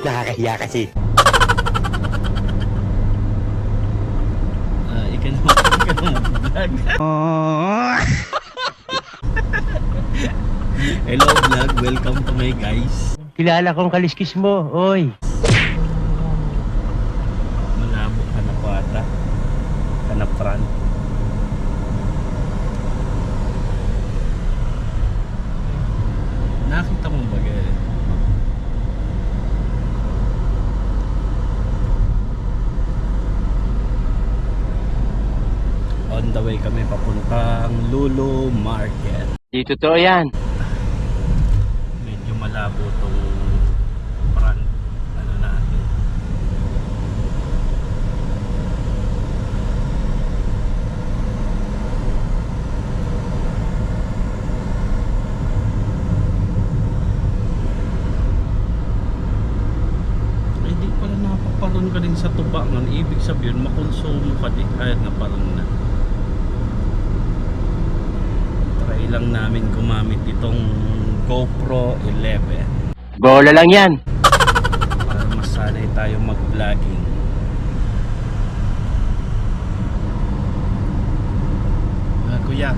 Nakakahiya kasi. Ikan mo vlog. Hello vlog, welcome to my guys. Kilala kong kaliskis mo, oy. Malabo ka na po ata. Kanapran. Nakita mo ba gaya? On the way kami papuntang Lulu Market. Di totoo yan. Medyo malabo tong front ano natin. Eh di pala napaparoon ka din sa tubangan. Ibig sabihin makonsumo ka din kahit naparoon na. Try lang namin gumamit itong GoPro 11 Bola lang yan. para masanay tayo mag-vlogging. Kuya,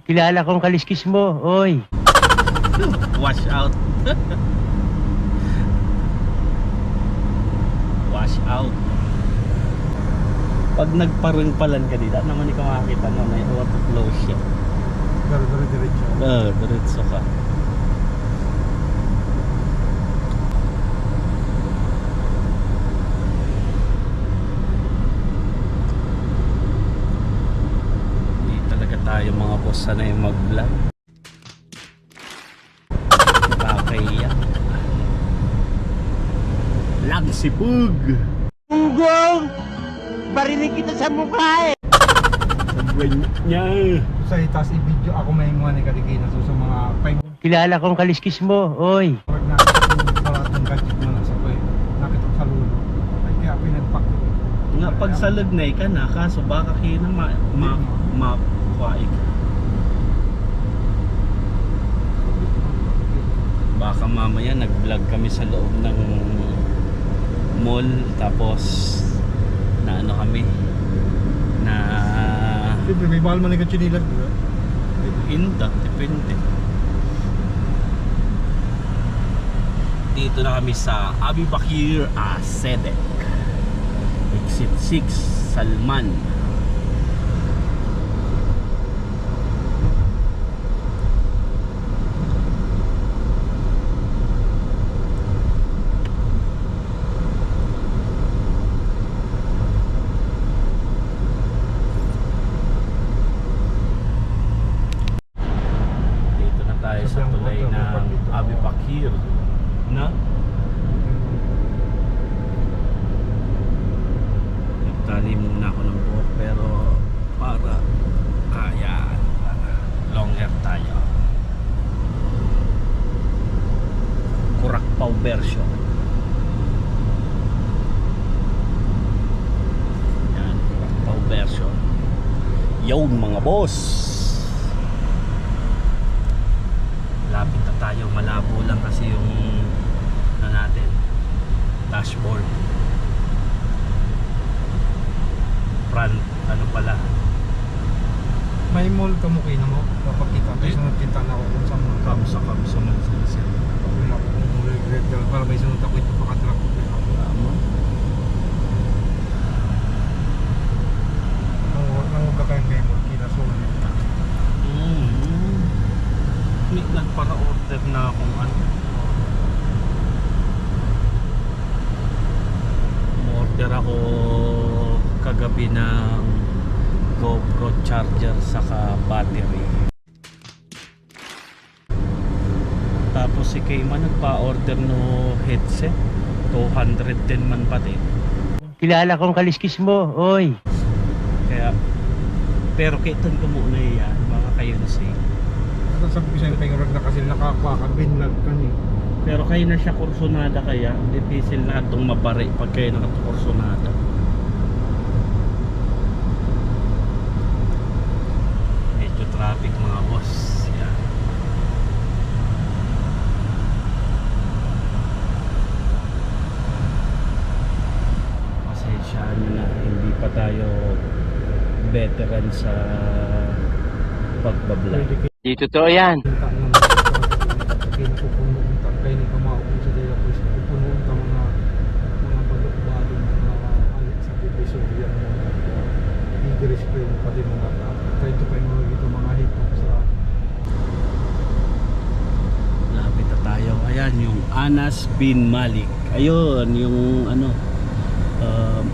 Kilala kong kaliskis mo, oy. wash out. Wash out. Pag nagparun-palan ka dito, naman ikaw makakita na may auto-flow siya. Diretso. Diretso ka. Hindi talaga tayo mga boss sanay mag-vlog. Nakakaya. Lagsipug! Unggong! Barinig kita sa mukha eh. Sabuan niya. Sa itas i-video ako may mga negaligay na sa mga Kilala kong kaliskis mo, oy. pag nakatong gadget mo na sa ko eh. Nakita ko sa lulo. Ay kaya pinagpak ko. Nga pag salagnay ka na, kaso baka kina makuhaik. Baka mamaya nag-vlog kami sa loob ng mall, tapos na ano kami na Siyempre may bahal man ng chinilag. inta, depende. Dito na kami sa Abu Bakr Sedek, Exit 6, Salman. Dito na tayo sa tulay ng Abu Bakr na nagtali muna ako ng buhok pero para kaya long hair tayo. Kurakpaw version. Yan, Kurakpaw version. Yun mga boss. Lapit na tayo, malabo lang kasi yung ano natin, dashboard. Front, ano pala, May mall ka mo kayo na mo. Napakita ko Eh? sunod kita na ako kung saan mga kamsa man sila sila. para may sunod ako ito pakatrap ko. Tama. Nang huwag ka kayong memo. Kinasunod. Nagpaka-order na akong ano. Order ako kagabi ng GoPro charger saka battery. Tapos si Kayman nagpa-order no headset. 210 man pati. Kilala kong kaliskis mo, oy. Kaya pero kitan ko muna yan. Baka kayo na say. Sabi ko sa'yo pengurag na kasi nakakuha ka. Binlag ka niyo. Pero kayo na siya kursonada kaya difficile na itong mabari pag kayo nakatukursonada. Medyo traffic mga boss. Yan. veteran sa pagbablog. Di totoo yan. Kita nang kinukupuno unta kay ni kamao sa dila po sa pupuno unta mga balok-balok mga alit sa divisoria mga English play mo pati mga kay ito pa yung mga ito mga hip hop sa Lapit na tayo. Ayan yung Anas bin Malik. Ayun yung ano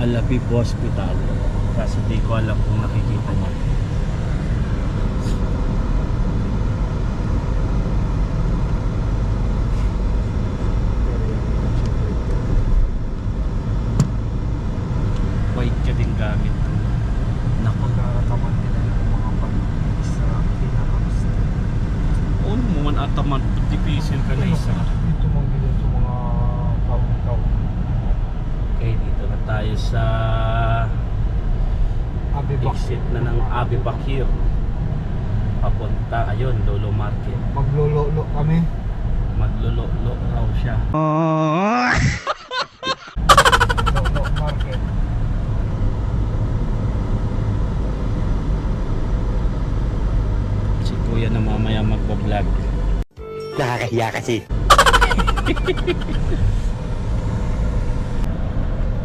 Alapip Hospital. Kasi di ko alam kung nakikita mo. White ka din gamit. Nako. pagkakataman nila ng mga pag sa pinaka-gusto. Ano mo man ataman, difficile ka na isa. Dito mga ganyan sa mga kaw-kaw. Okay, dito na tayo sa Abibak. exit na ng Abi Bakir. Papunta, ayun, Lolo Market. Maglolo-lo kami. Maglolo-lo raw siya. Lolo market. Si Kuya na mamaya magbablog. Nakakahiya kasi.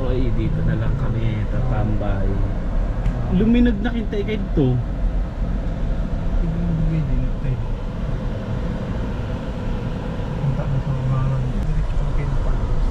Oy, dito na lang kami tatambay. Luminag na kintay kayo dito. Pinulungin din tayo. Punta na sa mga direct sa pinapalabas.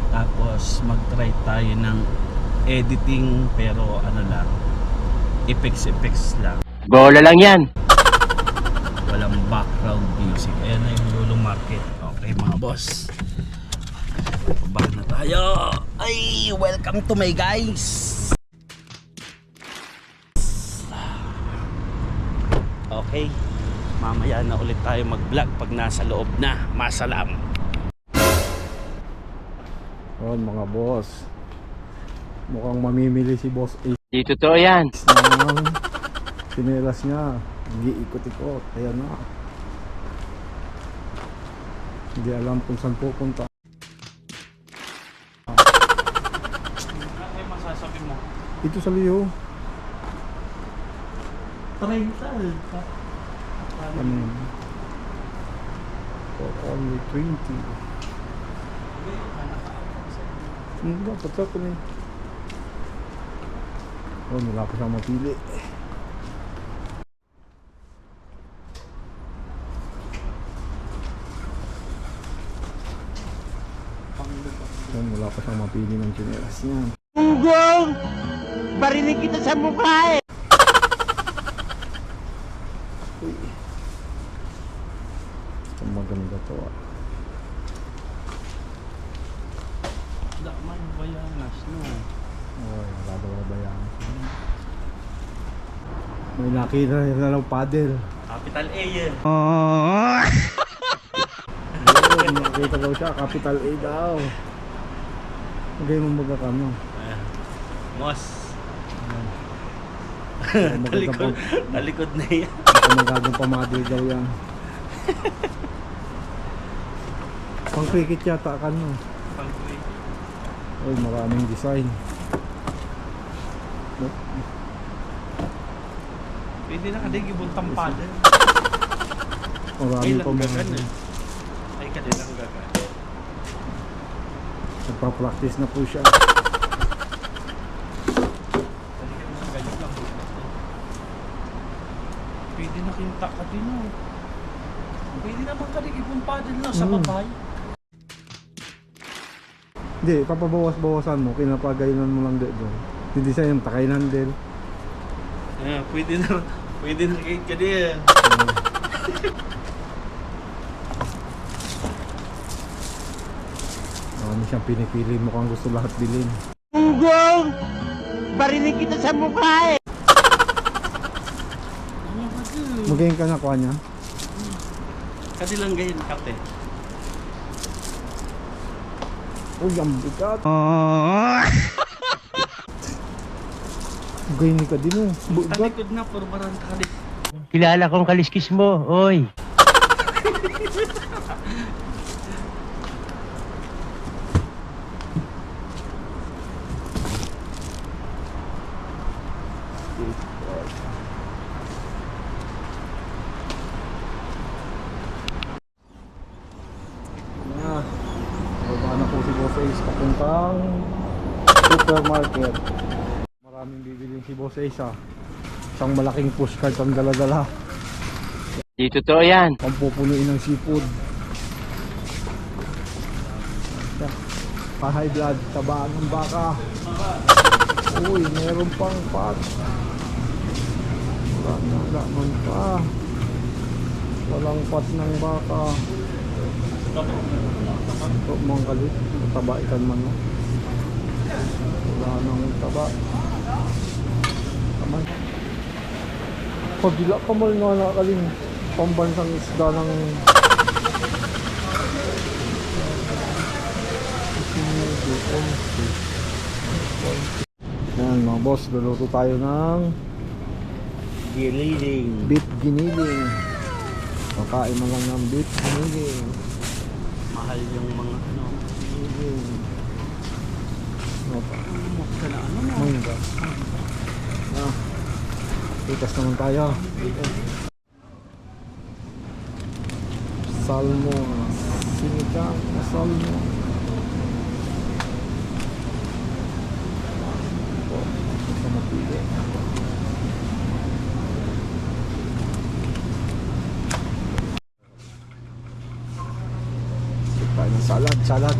Tapos mag-try tayo ng editing pero ano lang, effects lang. Bola lang yan. Walang background music. Ayan na yung Lolo Market. Okay mga boss. Pababa na tayo. Ay, welcome to my guys. Okay. Mamaya na ulit tayo mag-vlog pag nasa loob na. Masalam. Ayan mga boss. Mukhang mamimili si Boss Ace Di totoo yan. ng sinelas niya. Nag-iikot-ikot. Ayan na. Hindi alam kung saan pupunta. Ano yung masasabi mo? Ito sa Leo. Rental. Ano yun? For only 20. Hindi ba? Patsat ko na yun. Oh, wala pa siyang mapili. Oh, wala pa siyang mapili ng chinelas niya. Gunggong! Barinig kita sa mukha eh! Uy. Ito maganda to ah. Wala man bayanas, no? Oy, wala daw na bayan. May nakita na lang paddle. Capital A yan. Ayun, nakita daw siya, Capital A daw. Huwag mo magkakano. Mos. Talikod. Talikod na yan. Magagang pamadil daw yan. Pang cricket yata ka no. Oy, maraming design. Pwede na kadig ibuntang paddle. Marami pa mga. Ay kanilang gagan. Nagpa-practice na po siya. Pwede na kinta ka din, no? Pwede naman kadig ibang paddle na sa Mm. babay. Hindi, papabawas-bawasan mo, kinapagayunan mo lang doon. Hindi siya yung takay handle. Pwede na kahit ka din. Marami siyang pinipili mo kung gusto lahat bilhin. Gunggong! Barinig kita sa mukha eh! Magayin ka na kuha niya. Kadilang gayon, kate. Uy, ang bigat. Magayin ka din oh. Bigat. Talikod na, puro barang kadig. Kilala kong kaliskis mo, oy! isang supermarket. Maraming bibilin si Boss Ace ah. Isang malaking pushcart ang dala-dala. Di totoo yan. Pampupunuin ng seafood. Pa-high blood, tabaan ng baka. Uy, meron pang pot. Wala man pa. Walang pot ng baka. Ito mga kalit. Taba ikan man. Wala nang taba. Taman. Pagdila ka mal nga nakaling pambansang isda ng yan mga boss, luluto tayo ng Giniling. beef giniling. Kakain mo lang ng beef giniling. Mahal yung mga ano. Giniling. Ano pa? Mukha na ano na. Mangga. Tikas naman tayo. Salmon. Sinigang na salmon. Ito mapili. Tayo ng salad. Salad.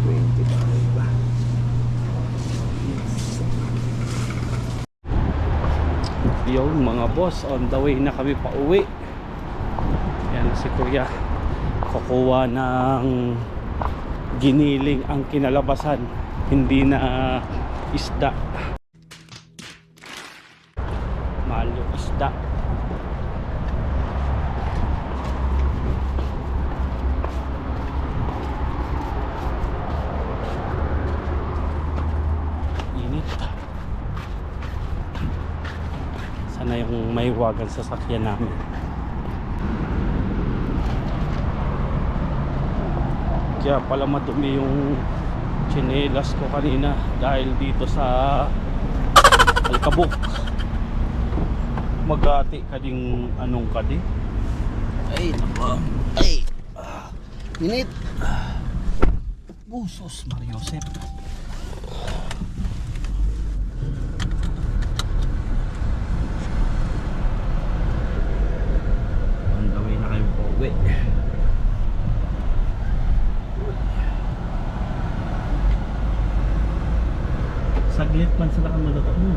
25 ba? Yung mga boss, on the way na kami pa uwi. Yan si Kuya. Kukuha ng giniling ang kinalabasan. Hindi na isda. Mahal yung isda. Init. Sana yung may wagan sa sasakyan namin. Kaya pala madumi yung tsinelas ko kanina dahil dito sa Alcabok. Magati ka ding anong kadi. Ay nako. Ay. Init. Busos Mariosep. On the way na kayo po uwi. Saglit man sila kang maluto mo.